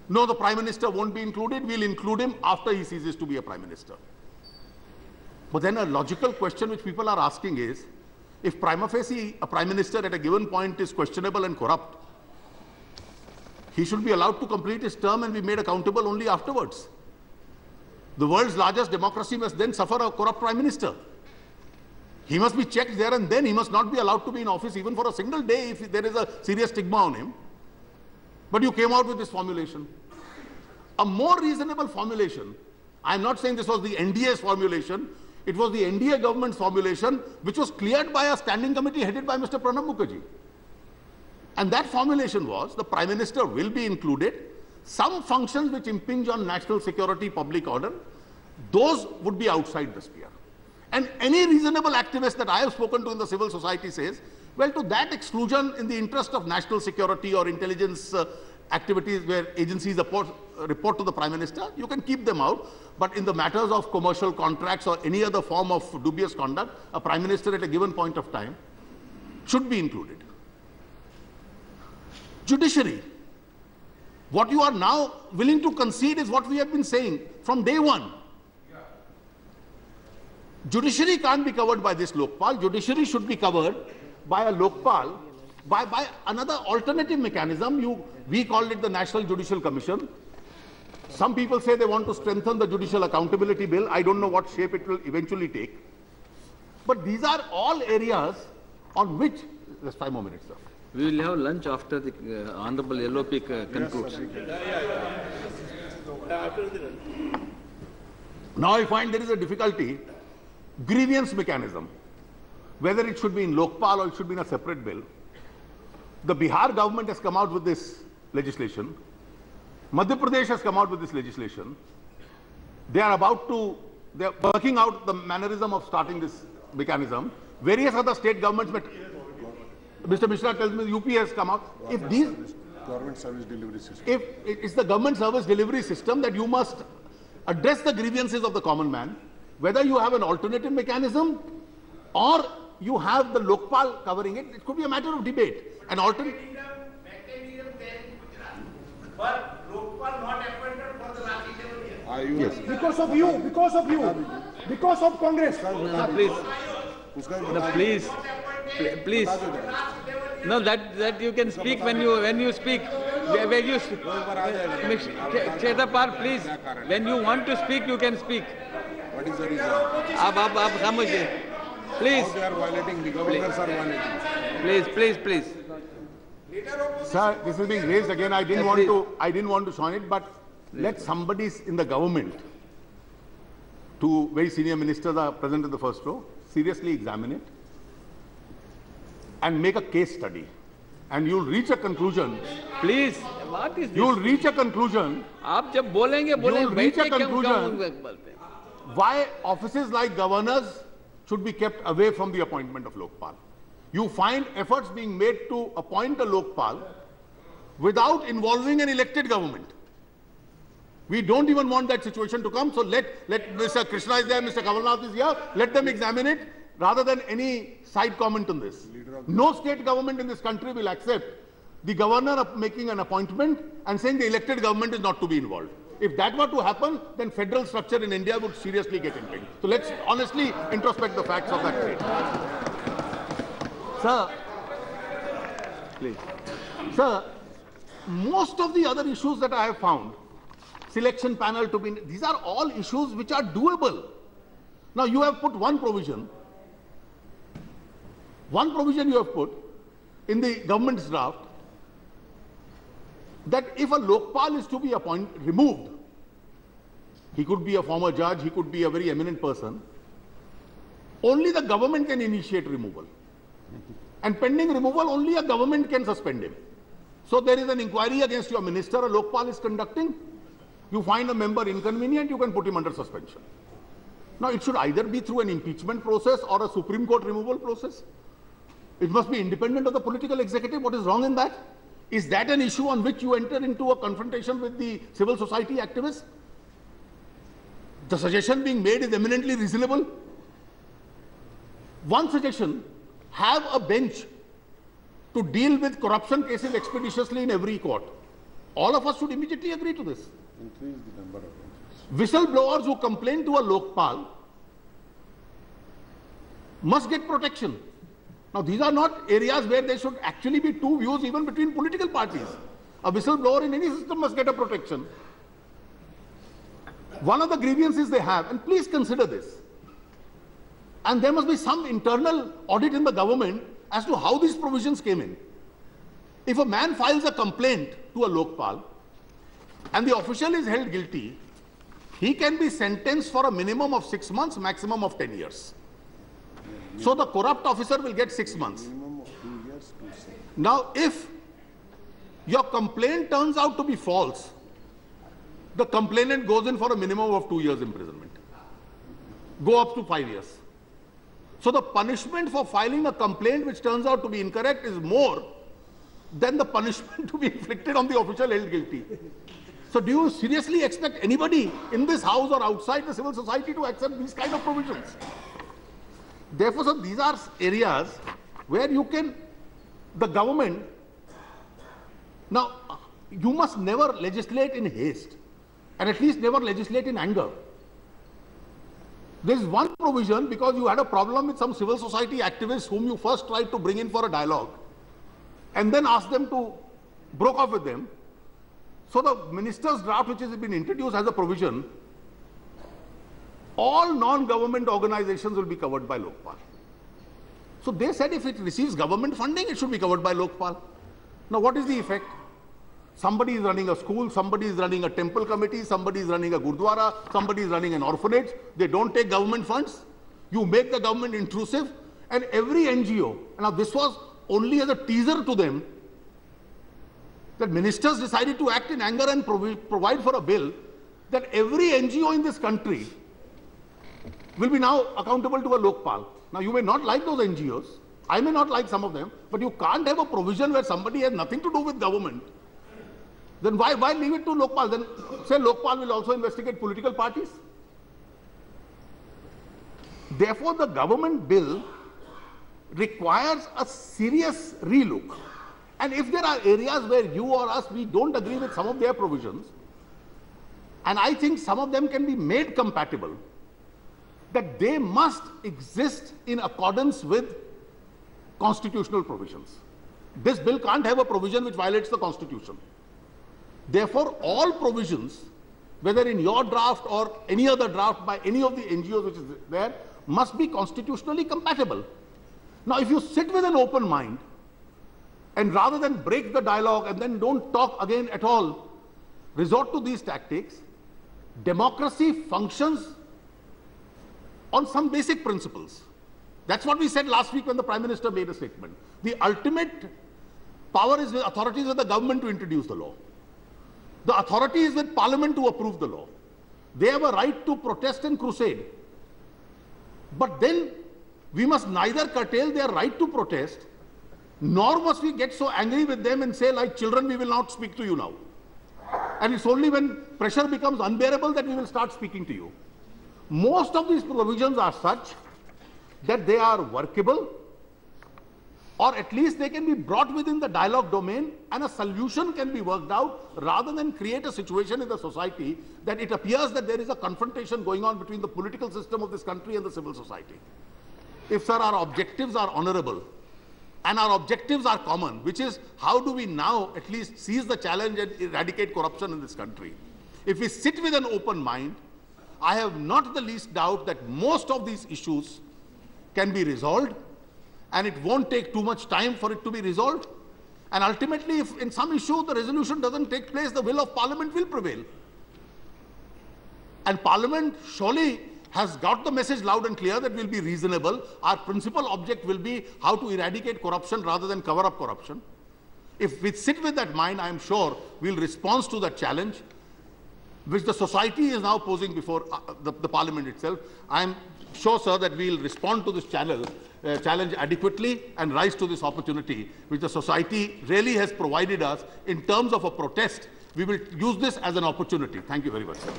No, the Prime Minister won't be included. We'll include him after he ceases to be a Prime Minister. But then a logical question which people are asking is, if prima facie a Prime Minister at a given point is questionable and corrupt, he should be allowed to complete his term and be made accountable only afterwards. The world's largest democracy must then suffer a corrupt Prime Minister. He must be checked there and then. He must not be allowed to be in office even for a single day if there is a serious stigma on him. But you came out with this formulation. A more reasonable formulation, I'm not saying this was the NDA's formulation, it was the NDA government's formulation, which was cleared by a standing committee headed by Mr. Pranab Mukherjee. And that formulation was, the Prime Minister will be included. Some functions which impinge on national security, public order, those would be outside the sphere. And any reasonable activist that I have spoken to in the civil society says, well, to that exclusion in the interest of national security or intelligence activities where agencies report to the Prime Minister, you can keep them out. But in the matters of commercial contracts or any other form of dubious conduct, a Prime Minister at a given point of time should be included. Judiciary. What you are now willing to concede is what we have been saying from day one. Judiciary can't be covered by this Lokpal. Judiciary should be covered by a Lokpal, by another alternative mechanism. We called it the National Judicial Commission. Some people say they want to strengthen the Judicial Accountability Bill. I don't know what shape it will eventually take. But these are all areas on which, just 5 more minutes, sir. We will have lunch after the Honorable LOP concludes. Now I find there is a difficulty. Grievance mechanism, whether it should be in Lokpal or it should be in a separate bill. The Bihar government has come out with this legislation. Madhya Pradesh has come out with this legislation. They are working out the mannerism of starting this mechanism. Various other state governments, Mr. Mishra tells me UP has come out. If these government service delivery system, if it's the government service delivery system that you must address the grievances of the common man, whether you have an alternative mechanism or you have the Lokpal covering it, it could be a matter of debate. An alternative mechanism there in Gujarat, but Lokpal not appointed for the last 7 years. Yes. Because of you, because of Congress. Please. No, that you can speak when you speak. Chetapar, please. When you want to speak, you can speak. what is the reason? आप समझिए. Please. How they are violating, the governors are violating. Please. Sir, this is being raised again. I didn't want to join it, but let somebody in the government, two very senior ministers are present in the first row, seriously examine it and make a case study. And you'll reach a conclusion. Please, what is this? You'll reach a conclusion. आप जब बोलेंगे You'll reach a conclusion why offices like governors should be kept away from the appointment of Lokpal. You find efforts being made to appoint a Lokpal without involving an elected government. We don't even want that situation to come. So let Mr. Krishna is there, Mr. Kamalnath is here. Let them examine it rather than any side comment on this. No state government in this country will accept the governor making an appointment and saying the elected government is not to be involved. If that were to happen, then federal structure in India would seriously get impinged. So let's honestly introspect the facts of that state. Sir, please. Sir, most of the other issues that I have found, selection panel to be, these are all issues which are doable. Now you have put one provision you have put in the government's draft, that if a Lokpal is to be removed, he could be a former judge, he could be a very eminent person, only the government can initiate removal. And pending removal, only a government can suspend him. So there is an inquiry against your minister, a Lokpal is conducting, you find a member inconvenient, you can put him under suspension. Now it should either be through an impeachment process or a Supreme Court removal process. It must be independent of the political executive. What is wrong in that? Is that an issue on which you enter into a confrontation with the civil society activists? The suggestion being made is eminently reasonable. One suggestion, have a bench to deal with corruption cases expeditiously in every court. All of us should immediately agree to this. Increase the number of benches. Whistleblowers who complain to a Lokpal must get protection. Now, these are not areas where there should actually be two views even between political parties. A whistleblower in any system must get a protection. One of the grievances they have, and please consider this, and there must be some internal audit in the government as to how these provisions came in. If a man files a complaint to a Lokpal and the official is held guilty, he can be sentenced for a minimum of 6 months, maximum of 10 years. So the corrupt officer will get 6 months. Minimum of 2 years to 6. Now, if your complaint turns out to be false, the complainant goes in for a minimum of 2 years imprisonment. Go up to 5 years. So the punishment for filing a complaint which turns out to be incorrect is more than the punishment to be inflicted on the official held guilty. So do you seriously expect anybody in this house or outside the civil society to accept these kind of provisions? Therefore, sir, these are areas where you can, the government, now you must never legislate in haste, and at least never legislate in anger. There is one provision because you had a problem with some civil society activists whom you first tried to bring in for a dialogue and then asked them to broke off with them. So the minister's draft which has been introduced has a provision, all non-government organizations will be covered by Lokpal. So they said if it receives government funding, it should be covered by Lokpal. Now what is the effect? Somebody is running a school, somebody is running a temple committee, somebody is running a gurdwara, somebody is running an orphanage. They don't take government funds. You make the government intrusive, and every NGO, now this was only as a teaser to them, that ministers decided to act in anger and provide for a bill that every NGO in this country will be now accountable to a Lokpal. Now you may not like those NGOs, I may not like some of them, but you can't have a provision where somebody has nothing to do with government. Then why leave it to Lokpal? Then say Lokpal will also investigate political parties. Therefore, the government bill requires a serious relook. And if there are areas where you or us, we don't agree with some of their provisions, and I think some of them can be made compatible, that they must exist in accordance with constitutional provisions. This bill can't have a provision which violates the Constitution. Therefore, all provisions, whether in your draft or any other draft by any of the NGOs which is there, must be constitutionally compatible. Now, if you sit with an open mind, and rather than break the dialogue and then don't talk again at all, resort to these tactics, democracy functions on some basic principles. That's what we said last week when the Prime Minister made a statement. The ultimate power is with authorities of the government to introduce the law. The authority is with Parliament to approve the law. They have a right to protest and crusade. But then we must neither curtail their right to protest, nor must we get so angry with them and say, like children, we will not speak to you now. And it's only when pressure becomes unbearable that we will start speaking to you. Most of these provisions are such that they are workable, or at least they can be brought within the dialogue domain and a solution can be worked out, rather than create a situation in the society that it appears that there is a confrontation going on between the political system of this country and the civil society. If, sir, our objectives are honorable and our objectives are common, which is how do we now at least seize the challenge and eradicate corruption in this country? If we sit with an open mind, I have not the least doubt that most of these issues can be resolved, and it won't take too much time for it to be resolved. And ultimately, if in some issue the resolution doesn't take place, the will of Parliament will prevail. And Parliament surely has got the message loud and clear that we'll be reasonable. Our principal object will be how to eradicate corruption rather than cover up corruption. If we sit with that mind, I am sure we'll respond to that challenge which the society is now posing before the Parliament itself. I am sure, sir, that we will respond to this challenge adequately and rise to this opportunity which the society really has provided us in terms of a protest. We will use this as an opportunity. Thank you very much, sir.